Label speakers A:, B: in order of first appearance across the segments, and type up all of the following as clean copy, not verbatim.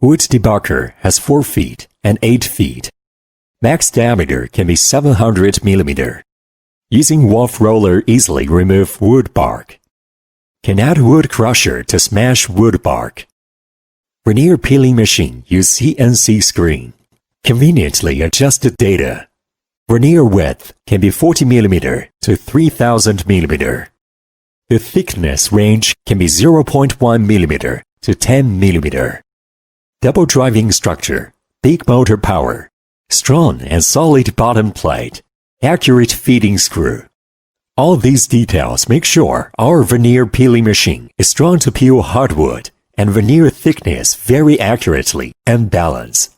A: Wood debugger has 4 feet and 8 feet. Max diameter can be 700 mm. Using wolf roller easily remove wood bark. Can add wood crusher to smash wood bark. Veneer peeling machine use CNC screen. Conveniently adjusted data. Veneer width can be 40 mm to 3000 mm. The thickness range can be 0.1 mm to 10 mm. Double driving structure, big motor power, strong and solid bottom plate, accurate feeding screw. All these details make sure our veneer peeling machine is strong to peel hardwood and veneer thickness very accurately and balanced.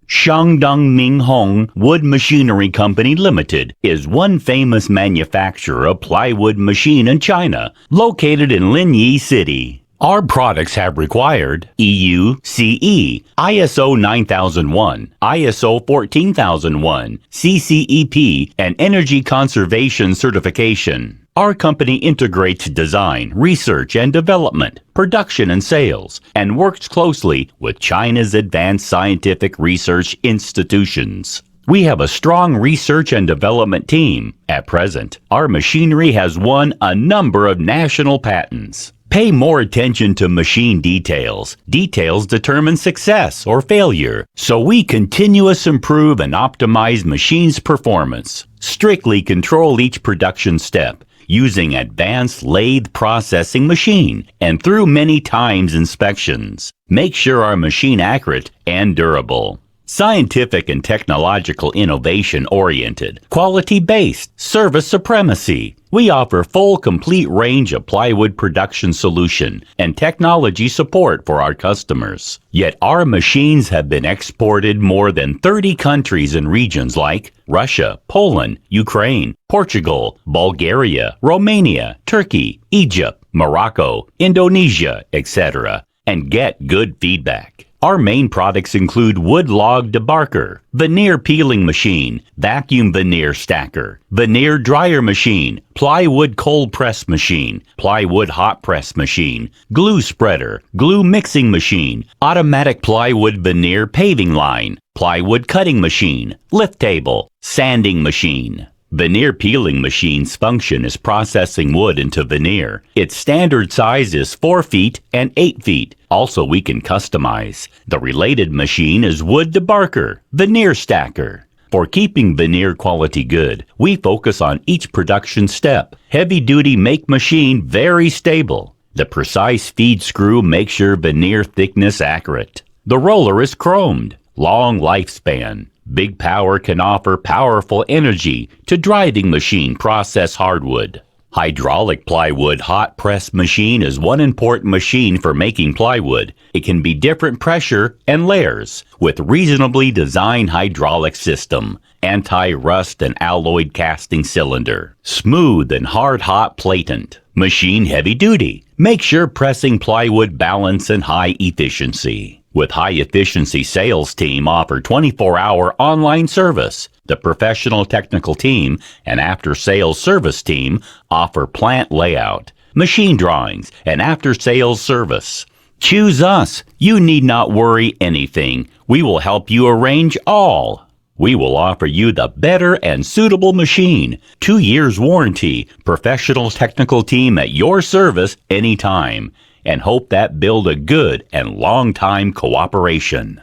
B: Shandong Minghong Wood Machinery Company Limited is one famous manufacturer of plywood machine in China, located in Linyi City. Our products have required EU, CE, ISO 9001, ISO 14001, CCEP, and Energy Conservation certification. Our company integrates design, research and development, production and sales, and works closely with China's advanced scientific research institutions. We have a strong research and development team. At present, our machinery has won a number of national patents. Pay more attention to machine details. Details determine success or failure, so we continuously improve and optimize machines' performance. Strictly control each production step using advanced lathe processing machine and through many times inspections. Make sure our machine accurate and durable. Scientific and technological innovation oriented, quality based, service supremacy. We offer full complete range of plywood production solution and technology support for our customers. Yet our machines have been exported more than 30 countries and regions like Russia, Poland, Ukraine, Portugal, Bulgaria, Romania, Turkey, Egypt, Morocco, Indonesia, etc. and get good feedback. Our main products include wood log debarker, veneer peeling machine, vacuum veneer stacker, veneer dryer machine, plywood cold press machine, plywood hot press machine, glue spreader, glue mixing machine, automatic plywood veneer paving line, plywood cutting machine, lift table, sanding machine. Veneer peeling machine's function is processing wood into veneer. Its standard size is 4 feet and 8 feet. Also, we can customize. The related machine is wood debarker, veneer stacker. For keeping veneer quality good, we focus on each production step. Heavy-duty make machine very stable. The precise feed screw makes your veneer thickness accurate. The roller is chromed. Long lifespan. Big power can offer powerful energy to driving machine process hardwood. Hydraulic plywood hot press machine is one important machine for making plywood. It can be different pressure and layers with reasonably designed hydraulic system, anti-rust and alloyed casting cylinder, smooth and hard hot platant, machine heavy duty. Make sure pressing plywood balance and high efficiency. With high-efficiency sales team offer 24-hour online service. The professional technical team and after-sales service team offer plant layout, machine drawings, and after-sales service. Choose us. You need not worry anything. We will help you arrange all. We will offer you the better and suitable machine. 2 years warranty, professional technical team at your service anytime. And hope that build a good and long-time cooperation.